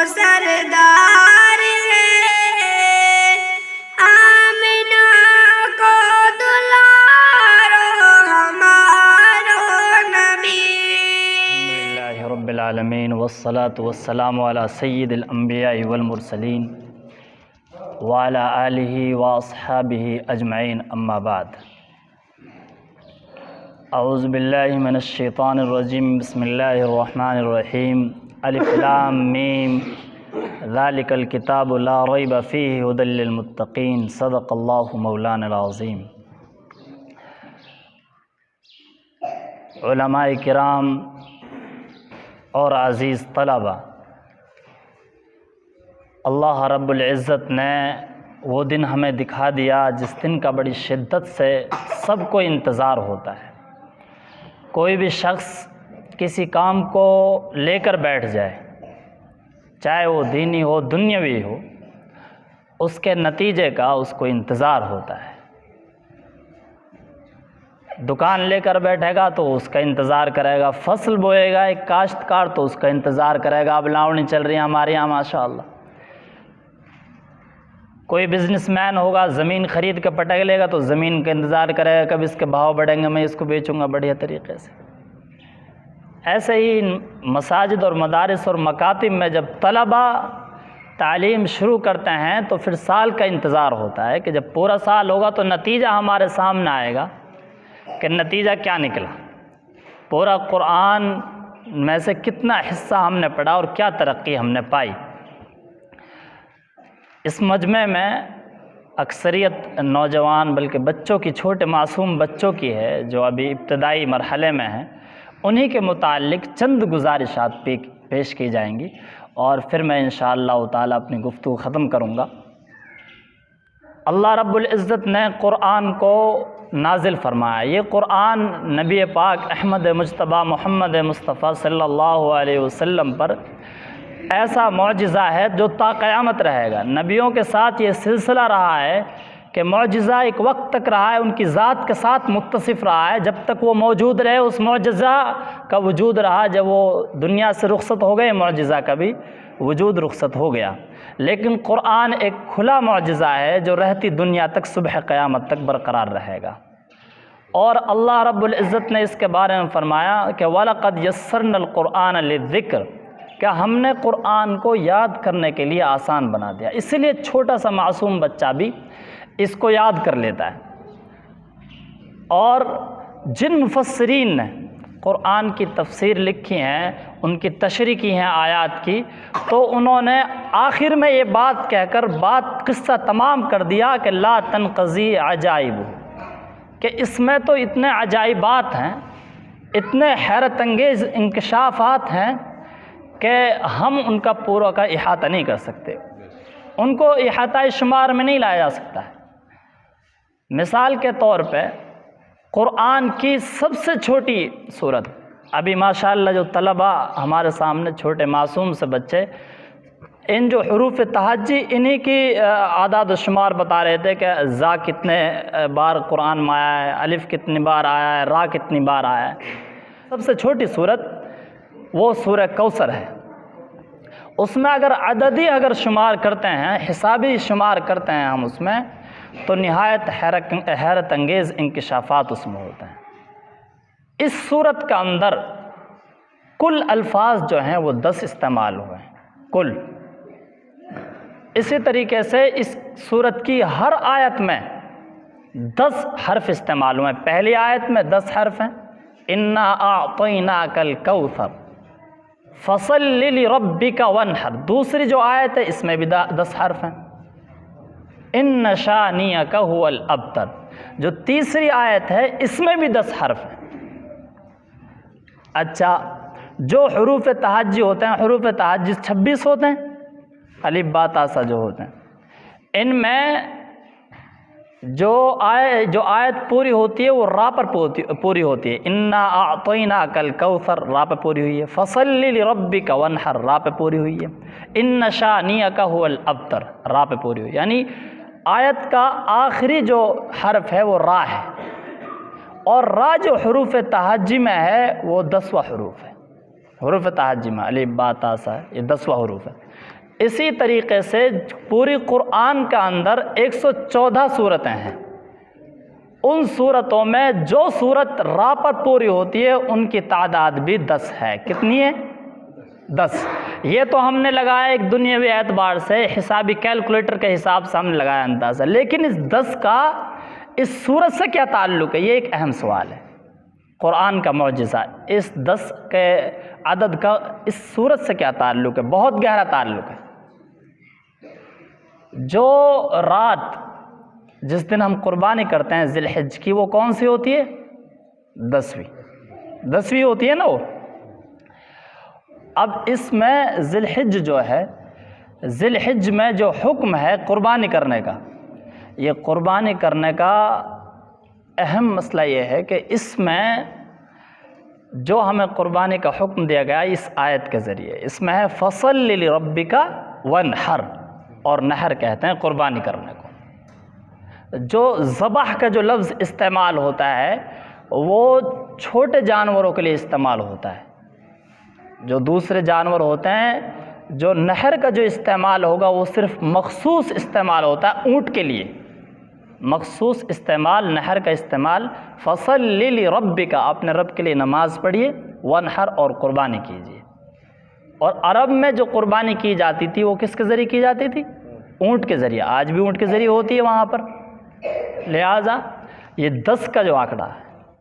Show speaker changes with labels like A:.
A: سردار ہے، آمنہ کو دلارو ہمارو نبی۔
B: الحمدللہ رب العالمین والصلاة والسلام علی سید الانبیاء والمرسلین وعلی آلہ واصحابہ اجمعین، اما بعد۔ اعوذ باللہ من الشیطان الرجیم، بسم اللہ الرحمن الرحیم، الف لام میم، ذالک الکتاب لا ریب فیہ ھدی للمتقین، صدق اللہ مولانا العظیم۔ علماء کرام اور عزیز طلبہ، اللہ رب العزت نے وہ دن ہمیں دکھا دیا جس دن کا بڑی شدت سے سب کو انتظار ہوتا ہے۔ کوئی بھی شخص کسی کام کو لے کر بیٹھ جائے، چاہے وہ دینی ہو دنیاوی ہو، اس کے نتیجے کا اس کو انتظار ہوتا ہے۔ دکان لے کر بیٹھے گا تو اس کا انتظار کرے گا، فصل بوئے گا ایک کاشتکار تو اس کا انتظار کرے گا۔ اب لاؤنی چل رہی ہے ہمارے یہاں ماشاءاللہ۔ کوئی بزنس مین ہوگا، زمین خرید کے پٹک لے گا تو زمین کا انتظار کرے گا، کب اس کے بھاؤ بڑھیں گے میں اس کو بیچوں گا بڑھیا طریقے سے۔ ایسے ہی مساجد اور مدارس اور مکاتب میں جب طلبہ تعلیم شروع کرتے ہیں تو پھر سال کا انتظار ہوتا ہے کہ جب پورا سال ہوگا تو نتیجہ ہمارے سامنے آئے گا کہ نتیجہ کیا نکلا، پورا قرآن میں سے کتنا حصہ ہم نے پڑھا اور کیا ترقی ہم نے پائی۔ اس مجمع میں اکثریت نوجوان بلکہ بچوں کی، چھوٹے معصوم بچوں کی ہے جو ابھی ابتدائی مرحلے میں ہیں، انہی کے متعلق چند گزارشات پیش کی جائیں گی اور پھر میں انشاءاللہ تعالی اپنی گفتگو ختم کروں گا۔ اللہ رب العزت نے قرآن کو نازل فرمایا۔ یہ قرآن نبی پاک احمد مجتبیٰ محمد مصطفیٰ صلی اللہ علیہ وسلم پر ایسا معجزہ ہے جو تا قیامت رہے گا۔ نبیوں کے ساتھ یہ سلسلہ رہا ہے کہ معجزہ ایک وقت تک رہا ہے، ان کی ذات کے ساتھ متصف رہا ہے، جب تک وہ موجود رہے اس معجزہ کا وجود رہا۔ جب وہ دنیا سے رخصت ہو گئے معجزہ کا بھی وجود رخصت ہو گیا۔ لیکن قرآن ایک کھلا معجزہ ہے جو رہتی دنیا تک، صبح قیامت تک برقرار رہے گا۔ اور اللہ رب العزت نے اس کے بارے میں فرمایا کہ وَلَقَدْ يَسَّرْنَا الْقُرْآنَ لِلذِّكْرِ، کہ ہم نے قرآن کو یاد کرنے کے لیے آسان بنا دیا، اس لیے چھوٹا سا معصوم بچہ بھی اس کو یاد کر لیتا ہے۔ اور جن مفسرین نے قرآن کی تفسیر لکھی ہیں، ان کی تشریح کی ہیں آیات کی، تو انہوں نے آخر میں یہ بات کہہ کر قصہ تمام کر دیا کہ لا تنقضی عجائب، کہ اس میں تو اتنے عجائبات ہیں، اتنے حیرت انگیز انکشافات ہیں کہ ہم ان کا پورا کا احاطہ نہیں کر سکتے، ان کو احاطہ شمار میں نہیں لایا جا سکتا ہے۔ مثال کے طور پہ قرآن کی سب سے چھوٹی سورت، ابھی ماشاءاللہ جو طلبہ ہمارے سامنے چھوٹے معصوم سے بچے، ان جو حروف تہجی انہی کی اعداد و شمار بتا رہے تھے کہ زا کتنے بار قرآن میں آیا ہے، الف کتنی بار آیا ہے، را کتنی بار آیا ہے۔ سب سے چھوٹی سورت وہ سورہ کوثر ہے۔ اس میں اگر عددی شمار کرتے ہیں، حسابی شمار کرتے ہیں ہم اس میں، تو نہایت حیرت انگیز انکشافات اس میں ہوتے ہیں۔ اس سورت کے اندر کل الفاظ جو ہیں وہ 10 استعمال ہوئے ہیں، کل۔ اسی طریقے سے اس سورت کی ہر آیت میں 10 حرف استعمال ہوئے ہیں۔ پہلی آیت میں 10 حرف ہیں، انا اعطیناک الکوثر فصل لربک وانحر۔ دوسری جو آیت ہے اس میں بھی 10 حرف ہیں، ان شانئک ھو الابتر۔ جو تیسری آیت ہے اس میں بھی 10 حرف ہیں۔ اچھا، جو حروف تہجی ہوتے ہیں، حروف تہجی 26 ہوتے ہیں، الف با تا سا جو ہوتے ہیں، ان میں جو آیت پوری ہوتی ہے وہ را پر پوری ہوتی ہے۔ انا اعطیناک الکوثر را پہ پوری ہوئی ہے، فصل لربک وانحر را پہ پوری ہوئی ہے، ان شانئک ھو الابتر را پہ پوری ہوئی ہے۔ یعنی آیت کا آخری جو حرف ہے وہ را ہے، اور را جو حروف تہجی میں ہے وہ 10واں حروف ہے۔ حروف تہجی میں الف با تا سا یہ 10واں حروف ہے۔ اسی طریقے سے پوری قرآن کے اندر 114 صورتیں ہیں، ان صورتوں میں جو صورت را پر پوری ہوتی ہے ان کی تعداد بھی 10 ہے۔ کتنی ہے؟ 10۔ یہ تو ہم نے لگایا ایک دنیاوی اعتبار سے، حسابی کیلکولیٹر کے حساب سے ہم نے لگایا اندازہ، لیکن اس 10 کا اس صورت سے کیا تعلق ہے؟ یہ ایک اہم سوال ہے۔ قرآن کا معجزہ، اس 10 کے عدد کا اس صورت سے کیا تعلق ہے؟ بہت گہرا تعلق ہے۔ جو رات جس دن ہم قربانی کرتے ہیں ذی الحج کی، وہ کون سی ہوتی ہے؟ 10ویں ہوتی ہے نا وہ۔ اب اس میں ذی الحج جو ہے، ذی الحج میں جو حکم ہے قربانی کرنے کا، یہ قربانی کرنے کا اہم مسئلہ یہ ہے کہ اس میں جو ہمیں قربانی کا حکم دیا گیا اس آیت کے ذریعے، اس میں ہے فَصَلِّ لِرَبِّكَ وَانْحَرْ، اور نحر کہتے ہیں قربانی کرنے کو۔ جو ذبح کا جو لفظ استعمال ہوتا ہے وہ چھوٹے جانوروں کے لیے استعمال ہوتا ہے، جو دوسرے جانور ہوتے ہیں، جو نحر کا جو استعمال ہوگا وہ صرف مخصوص استعمال ہوتا ہے اونٹ کے لیے، مخصوص استعمال نحر کا استعمال۔ فَصَلِّ لِرَبِّكَ، اپنے رب کے لیے نماز پڑھیے، وَانْحَرْ، اور قربانی کیجیے۔ اور عرب میں جو قربانی کی جاتی تھی وہ کس کے ذریعے کی جاتی تھی؟ اونٹ کے ذریعے، آج بھی اونٹ کے ذریعے ہوتی ہے وہاں پر۔ لہٰذا یہ 10 کا جو آنکڑا ہے